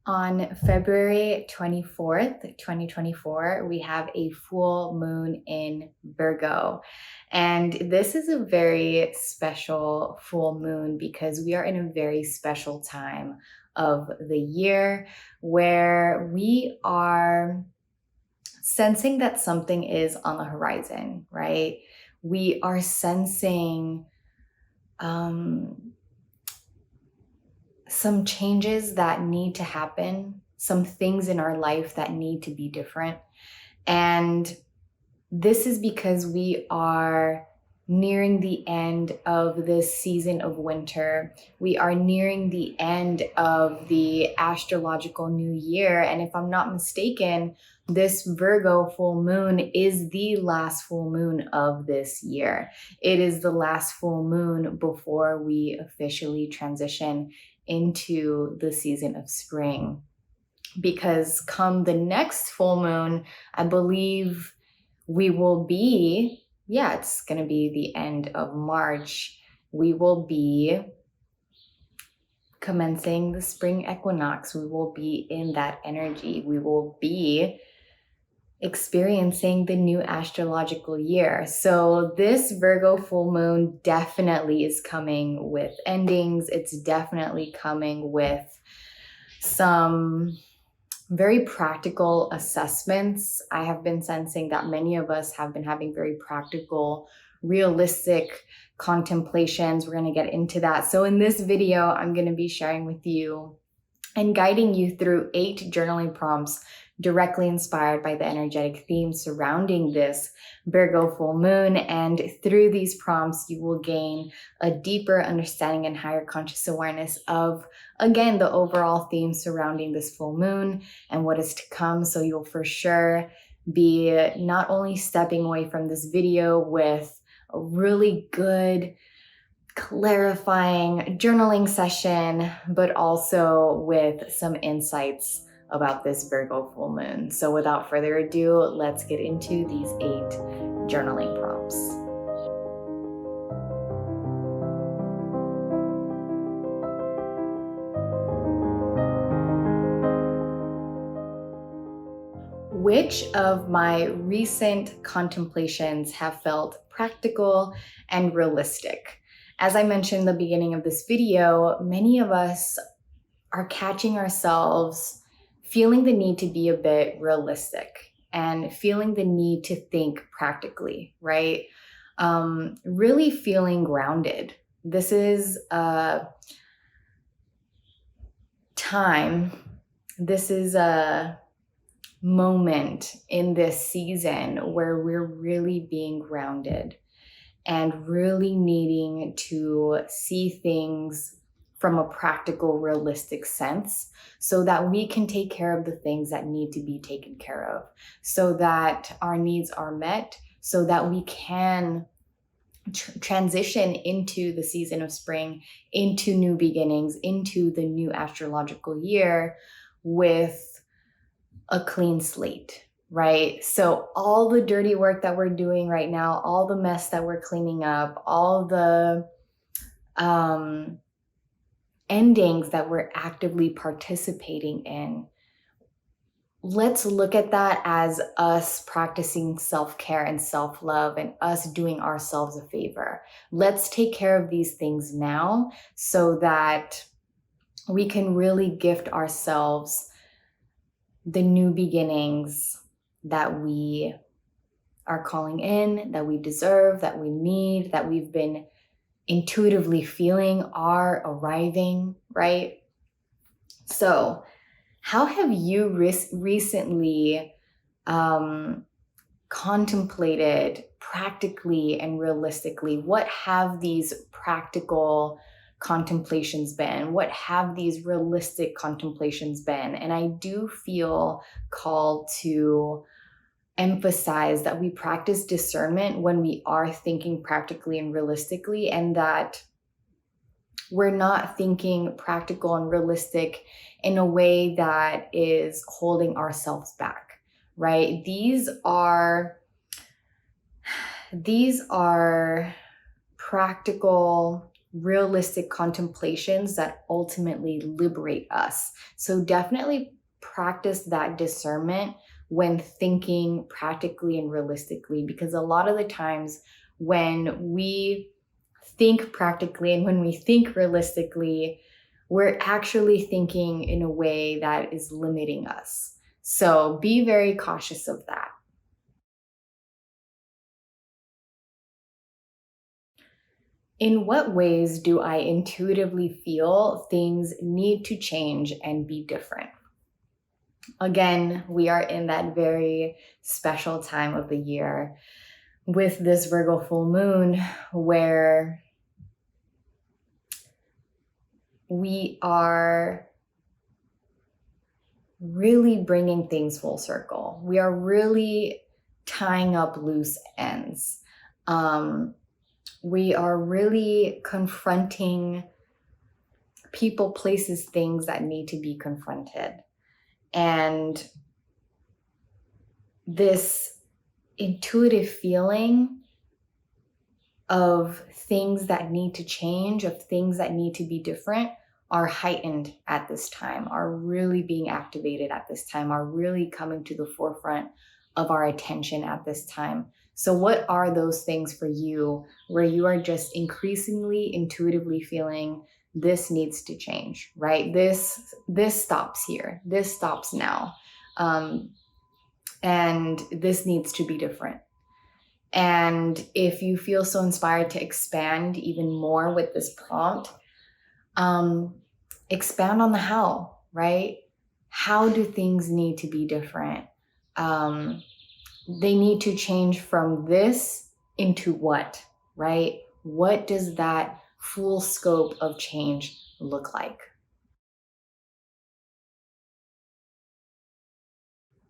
On February 24th, 2024, we have a full moon in Virgo. And this is a very special full moon because we are in a very special time of the year where we are sensing that something is on the horizon, right? We are sensing some changes that need to happen, some things in our life that need to be different. And this is because we are nearing the end of this season of winter. We are nearing the end of the astrological new year. And if I'm not mistaken, this Virgo full moon is the last full moon of this year. It is the last full moon before we officially transition into the season of spring. Because come the next full moon, I believe we will be, it's going to be the end of March. We will be commencing the spring equinox. We will be in that energy. We will be experiencing the new astrological year. So this Virgo full moon definitely is coming with endings. It's definitely coming with some very practical assessments. I have been sensing that many of us have been having very practical, realistic contemplations. We're going to get into that. So in this video, I'm going to be sharing with you and guiding you through 8 journaling prompts directly inspired by the energetic themes surrounding this Virgo full moon. And through these prompts, you will gain a deeper understanding and higher conscious awareness of, again, the overall theme surrounding this full moon and what is to come. So you'll for sure be not only stepping away from this video with a really good, clarifying journaling session, but also with some insights about this Virgo full moon. So without further ado, let's get into these 8 journaling prompts. Which of my recent contemplations have felt practical and realistic? As I mentioned in the beginning of this video, many of us are catching ourselves feeling the need to be a bit realistic and feeling the need to think practically, right? Really feeling grounded. This is a time, this is a moment in this season where we're really being grounded and really needing to see things from a practical, realistic sense so that we can take care of the things that need to be taken care of, so that our needs are met, so that we can transition into the season of spring, into new beginnings, into the new astrological year with a clean slate, right? So all the dirty work that we're doing right now, all the mess that we're cleaning up, all the endings that we're actively participating in, let's look at that as us practicing self-care and self-love and us doing ourselves a favor. Let's take care of these things now so that we can really gift ourselves the new beginnings that we are calling in, that we deserve, that we need, that we've been intuitively feeling are arriving, right? So how have you recently contemplated practically and realistically? What have these practical contemplations been? What have these realistic contemplations been? And I do feel called to emphasize that we practice discernment when we are thinking practically and realistically, and that we're not thinking practical and realistic in a way that is holding ourselves back, right? These are practical realistic contemplations that ultimately liberate us. So definitely practice that discernment when thinking practically and realistically, because a lot of the times when we think practically and when we think realistically, we're actually thinking in a way that is limiting us. So be very cautious of that. In what ways do I intuitively feel things need to change and be different? Again, we are in that very special time of the year with this Virgo full moon where we are really bringing things full circle. We are really tying up loose ends. We are really confronting people, places, things that need to be confronted. And this intuitive feeling of things that need to change, of things that need to be different, are heightened at this time, are really being activated at this time, are really coming to the forefront of our attention at this time. So what are those things for you where you are just increasingly intuitively feeling this needs to change, right? This stops here. This stops now. And this needs to be different. And if you feel so inspired to expand even more with this prompt, expand on the how, right? How do things need to be different? They need to change from this into what, right? What does that full scope of change look like?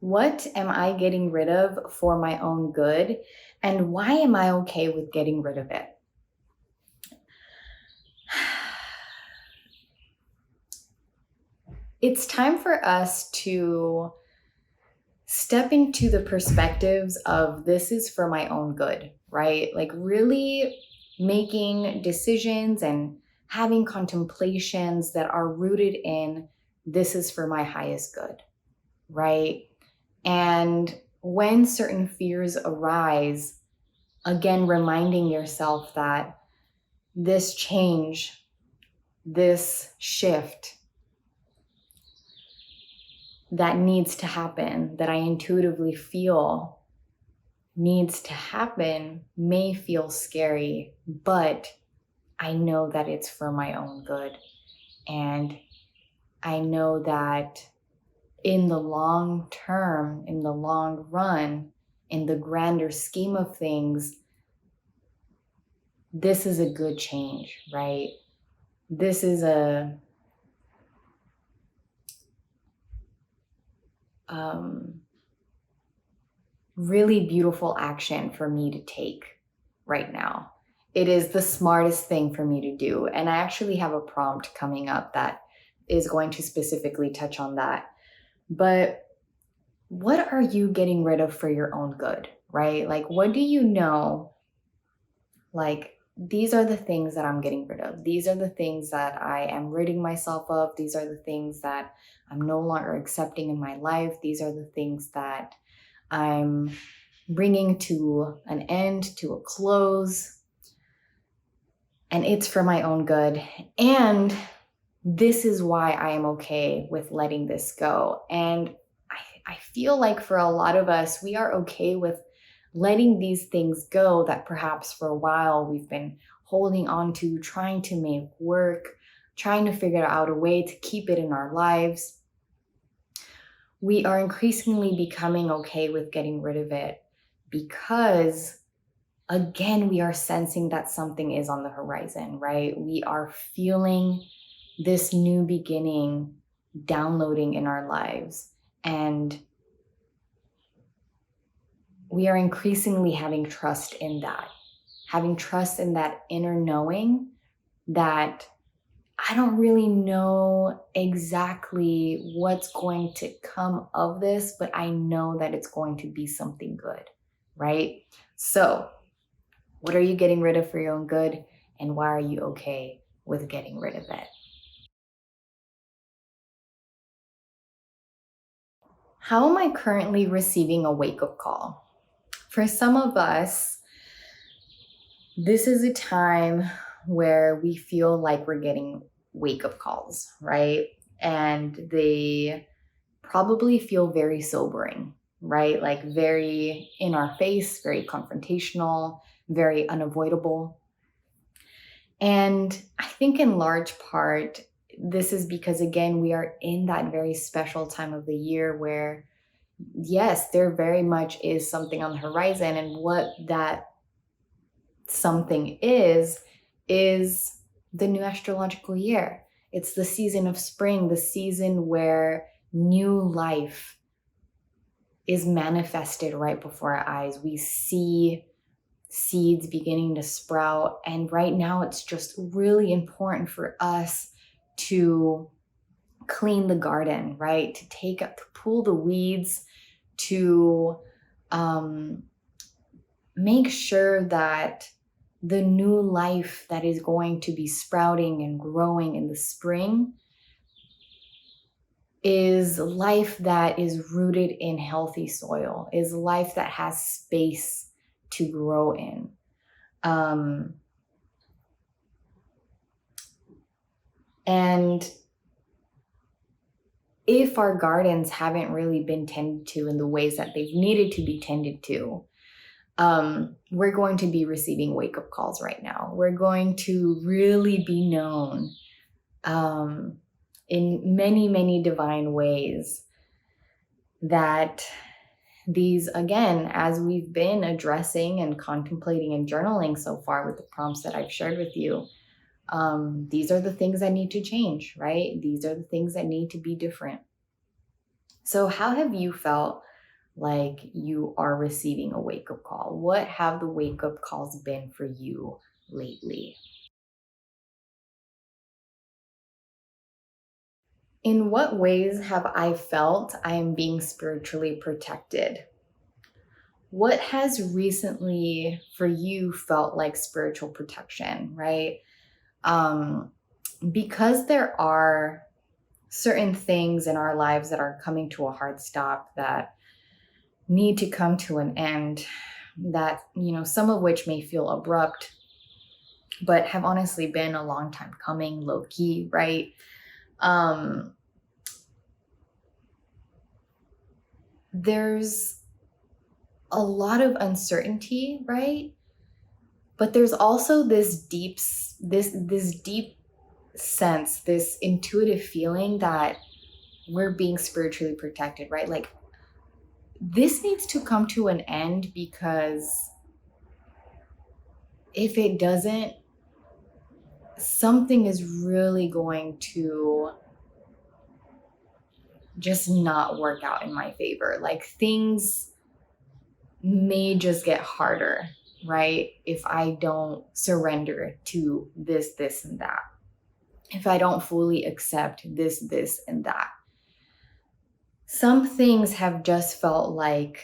What am I getting rid of for my own good? And why am I okay with getting rid of it? It's time for us to step into the perspectives of this is for my own good, right? Like really making decisions and having contemplations that are rooted in this is for my highest good, right? And when certain fears arise, again, reminding yourself that this change, this shift that needs to happen, that I intuitively feel needs to happen, may feel scary, but I know that it's for my own good. And I know that in the long term, in the long run, in the grander scheme of things, this is a good change, right? This is a really beautiful action for me to take right now. It is the smartest thing for me to do. And I actually have a prompt coming up that is going to specifically touch on that. But what are you getting rid of for your own good, right? Like, what do you know? Like, these are the things that I'm getting rid of. These are the things that I am ridding myself of. These are the things that I'm no longer accepting in my life. These are the things that I'm bringing to an end, to a close. And it's for my own good. And this is why I am okay with letting this go. And I feel like for a lot of us, we are okay with letting these things go that perhaps for a while we've been holding on to, trying to make work, trying to figure out a way to keep it in our lives. We are increasingly becoming okay with getting rid of it because, again, we are sensing that something is on the horizon, right? We are feeling this new beginning downloading in our lives. And we are increasingly having trust in that inner knowing that I don't really know exactly what's going to come of this, but I know that it's going to be something good, right? So, what are you getting rid of for your own good? and why are you okay with getting rid of it? How am I currently receiving a wake-up call? For some of us, this is a time where we feel like we're getting wake-up calls, right? And they probably feel very sobering, right? Like very in our face, very confrontational, very unavoidable. And I think in large part, this is because, again, we are in that very special time of the year where, yes, there very much is something on the horizon. And what that something is the new astrological year. It's the season of spring, the season where new life is manifested right before our eyes. We see seeds beginning to sprout. And right now, it's just really important for us to clean the garden, right? To pull the weeds, to make sure that the new life that is going to be sprouting and growing in the spring is life that is rooted in healthy soil, is life that has space to grow in. And if our gardens haven't really been tended to in the ways that they've needed to be tended to, we're going to be receiving wake-up calls right now. We're going to really be known in many, many divine ways that these, again, as we've been addressing and contemplating and journaling so far with the prompts that I've shared with you, these are the things that need to change, right? These are the things that need to be different. So how have you felt like you are receiving a wake-up call? What have the wake-up calls been for you lately? In what ways have I felt I am being spiritually protected? What has recently for you felt like spiritual protection, right? Because there are certain things in our lives that are coming to a hard stop, that need to come to an end, that, some of which may feel abrupt, but have honestly been a long time coming, low key, right? There's a lot of uncertainty, right? But there's also this deep sense, this intuitive feeling that we're being spiritually protected, right? Like, this needs to come to an end, because if it doesn't, something is really going to just not work out in my favor. Like, things may just get harder, right? If I don't surrender to this, and that. If I don't fully accept this, and that. Some things have just felt like,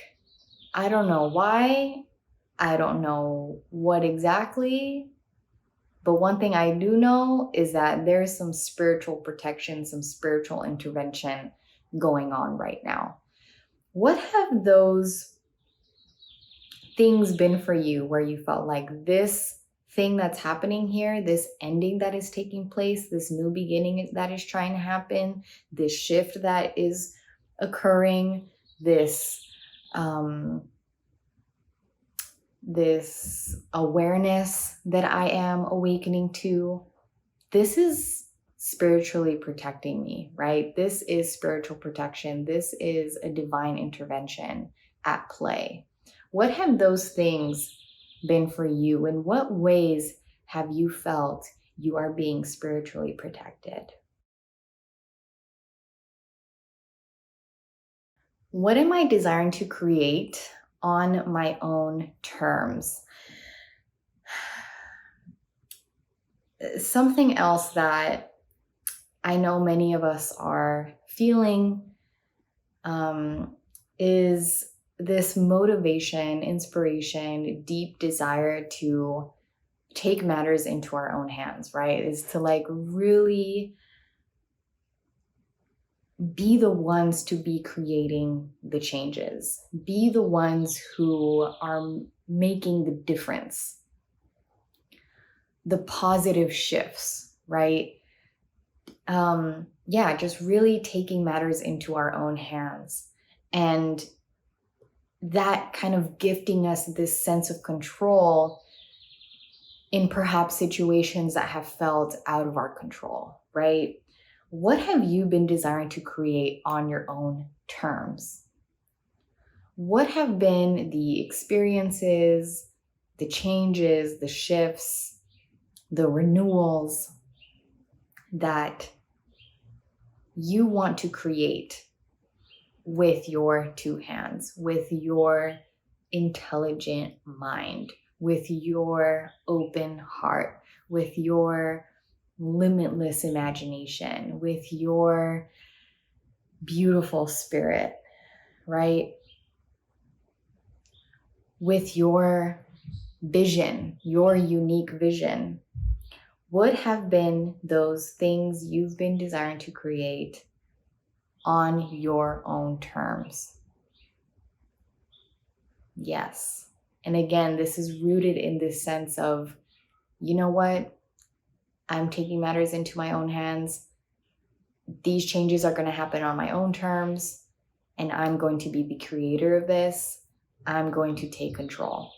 I don't know why, I don't know what exactly, but one thing I do know is that there's some spiritual protection, some spiritual intervention going on right now. What have those things been for you where you felt like this thing that's happening here, this ending that is taking place, this new beginning that is trying to happen, this shift that is occurring, this this awareness that I am awakening to, this is spiritually protecting me, right? This is spiritual protection. This is a divine intervention at play. What have those things been for you? In what ways have you felt you are being spiritually protected? What am I desiring to create on my own terms? Something else that I know many of us are feeling is this motivation, inspiration, deep desire to take matters into our own hands, right? Is to like really be the ones to be creating the changes, be the ones who are making the difference, the positive shifts, right? Yeah, just really taking matters into our own hands, and that kind of gifting us this sense of control in perhaps situations that have felt out of our control, right? What have you been desiring to create on your own terms? What have been the experiences, the changes, the shifts, the renewals that you want to create with your two hands, with your intelligent mind, with your open heart, with your limitless imagination, with your beautiful spirit, right? With your vision, your unique vision? What have been those things you've been desiring to create on your own terms? Yes. And again, this is rooted in this sense of, you know what? I'm taking matters into my own hands. These changes are going to happen on my own terms, and I'm going to be the creator of this. I'm going to take control.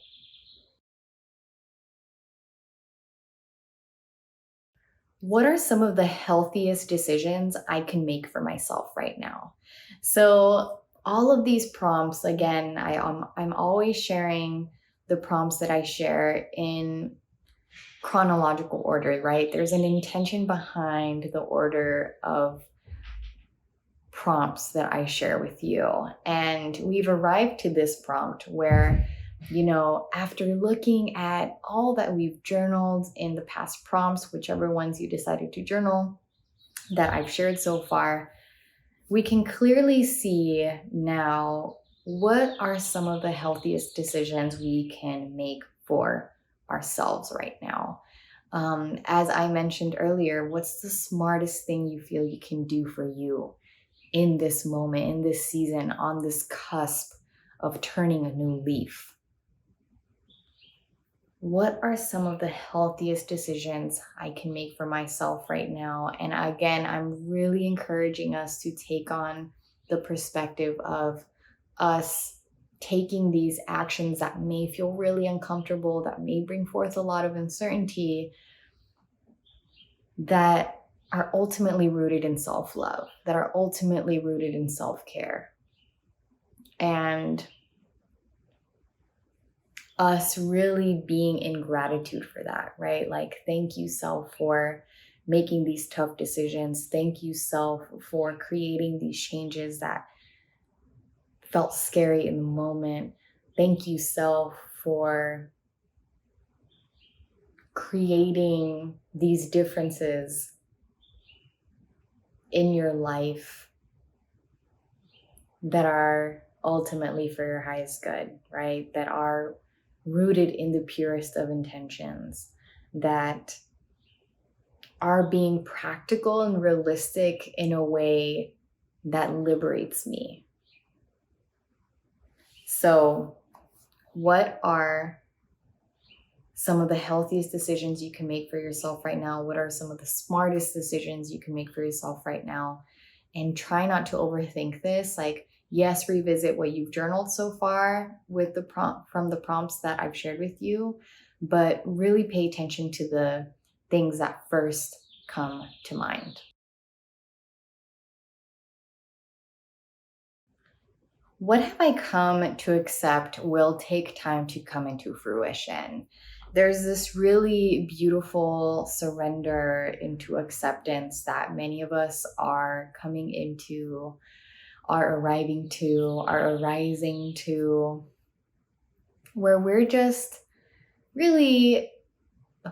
What are some of the healthiest decisions I can make for myself right now? So all of these prompts, again, I'm always sharing the prompts that I share in chronological order, right? There's an intention behind the order of prompts that I share with you. And we've arrived to this prompt where, after looking at all that we've journaled in the past prompts, whichever ones you decided to journal that I've shared so far, we can clearly see now what are some of the healthiest decisions we can make for ourselves right now. As I mentioned earlier, what's the smartest thing you feel you can do for you in this moment, in this season, on this cusp of turning a new leaf? What are some of the healthiest decisions I can make for myself right now? And again, I'm really encouraging us to take on the perspective of us taking these actions that may feel really uncomfortable, that may bring forth a lot of uncertainty, that are ultimately rooted in self-love, that are ultimately rooted in self-care. And us really being in gratitude for that, right? Like, thank you, self, for making these tough decisions. Thank you, self, for creating these changes that felt scary in the moment. Thank you, self, for creating these differences in your life that are ultimately for your highest good, right? That are rooted in the purest of intentions, that are being practical and realistic in a way that liberates me. So, what are some of the healthiest decisions you can make for yourself right now? What are some of the smartest decisions you can make for yourself right now? And try not to overthink this. Like, yes, revisit what you've journaled so far with the prompt from the prompts that I've shared with you, but really pay attention to the things that first come to mind. What have I come to accept will take time to come into fruition? There's this really beautiful surrender into acceptance that many of us are coming into, are arriving to, are arising to, where we're just really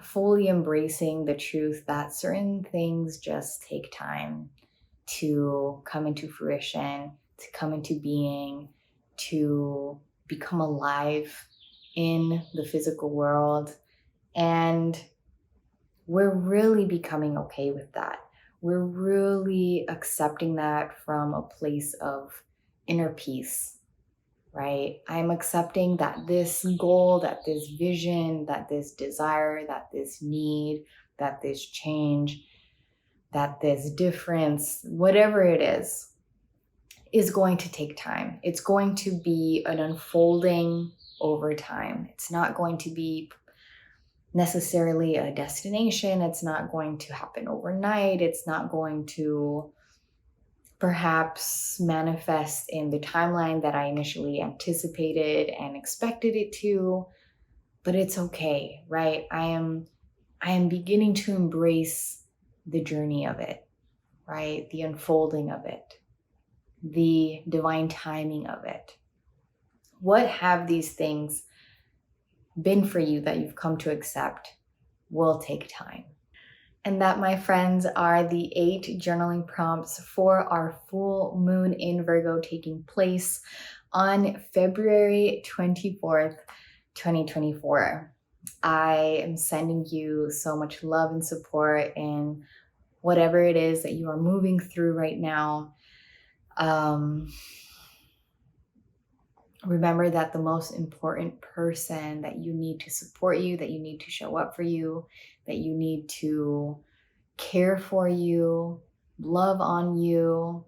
fully embracing the truth that certain things just take time to come into fruition, to come into being, to become alive in the physical world, And we're really becoming okay with that. We're really accepting that from a place of inner peace, right? I'm accepting that this goal, that this vision, that this desire, that this need, that this change, that this difference, whatever it is going to take time. It's going to be an unfolding over time. It's not going to be necessarily a destination. It's not going to happen overnight. It's not going to perhaps manifest in the timeline that I initially anticipated and expected it to, but it's okay, right? I am beginning to embrace the journey of it, right? The unfolding of it, the divine timing of it. What have these things been for you that you've come to accept will take time. And that, my friends, are the 8 journaling prompts for our full moon in Virgo taking place on February 24th, 2024. I am sending you so much love and support in whatever it is that you are moving through right now. Remember that the most important person that you need to support you, that you need to show up for you, that you need to care for you, love on you,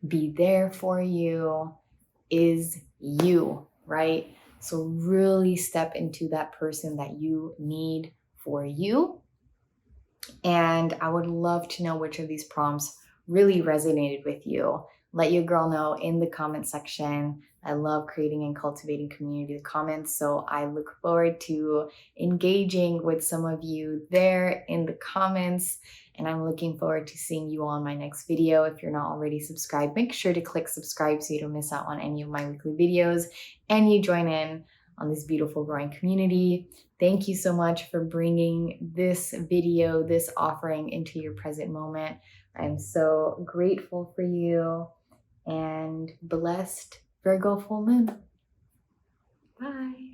be there for you, is you, right? So really step into that person that you need for you. And I would love to know which of these prompts really resonated with you. Let your girl know in the comment section. I love creating and cultivating community comments, so I look forward to engaging with some of you there in the comments, and I'm looking forward to seeing you all in my next video. If you're not already subscribed, make sure to click subscribe so you don't miss out on any of my weekly videos and you join in on this beautiful growing community. Thank you so much for bringing this video, this offering into your present moment. I'm so grateful for you, and blessed Virgo full moon. Bye.